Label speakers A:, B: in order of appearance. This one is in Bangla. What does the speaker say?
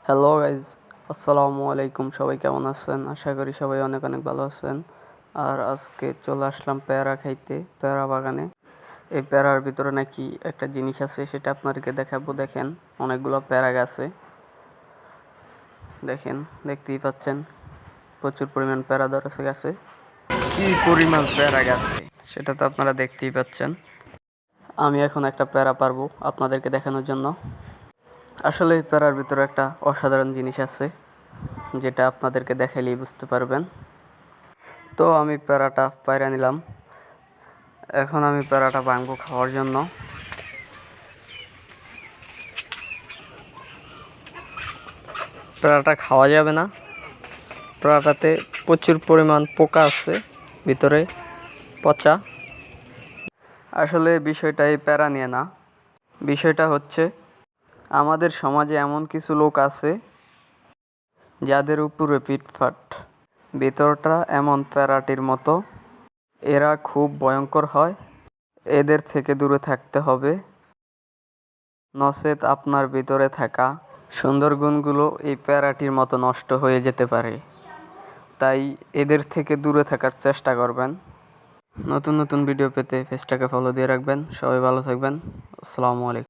A: হ্যালো গাইজ, আসসালামু আলাইকুম। সবাই কেমন আছেন? আশা করি সবাই অনেক অনেক ভালো আছেন। আর আজকে চলে আসলাম পেয়ারা খাইতে, পেয়ারা বাগানে। এই পেয়ারার ভিতরে নাকি একটা জিনিস আছে, সেটা আপনাদেরকে দেখাবো। দেখেন, অনেকগুলো পেয়ারা গাছে, দেখেন, দেখতেই পাচ্ছেন প্রচুর পরিমাণ পেয়ারা ধরেছে গাছে। কি পরিমাণ পেয়ারা গাছে সেটা তো আপনারা দেখতেই পাচ্ছেন। আমি এখন একটা পেয়ারা পারবো আপনাদেরকে দেখানোর জন্য। আসলে এই প্যারার ভিতরে একটা অসাধারণ জিনিস আছে, যেটা আপনাদেরকে দেখাইলেই বুঝতে পারবেন। তো আমি প্যারাটা পায়রা নিলাম। এখন আমি প্যারাটা ভাঙবো খাওয়ার জন্য। প্যারাটা খাওয়া যাবে না, প্যারাটাতে প্রচুর পরিমাণ পোকা আছে, ভিতরে পচা। আসলে বিষয়টা এই প্যারা নিয়ে না, বিষয়টা হচ্ছে আমাদের সমাজে এমন কিছু লোক আছে যাদের উপরে পিটফাট, ভিতরটা এমন প্যারাটির মতো। এরা খুব ভয়ঙ্কর হয়, এদের থেকে দূরে থাকতে হবে, নচেত আপনার ভিতরে থাকা সুন্দর গুণগুলো এই প্যারাটির মতো নষ্ট হয়ে যেতে পারে। তাই এদের থেকে দূরে থাকার চেষ্টা করবেন। নতুন নতুন ভিডিও পেতে পেজটাকে ফলো দিয়ে রাখবেন। সবাই ভালো থাকবেন। আসসালামু আলাইকুম।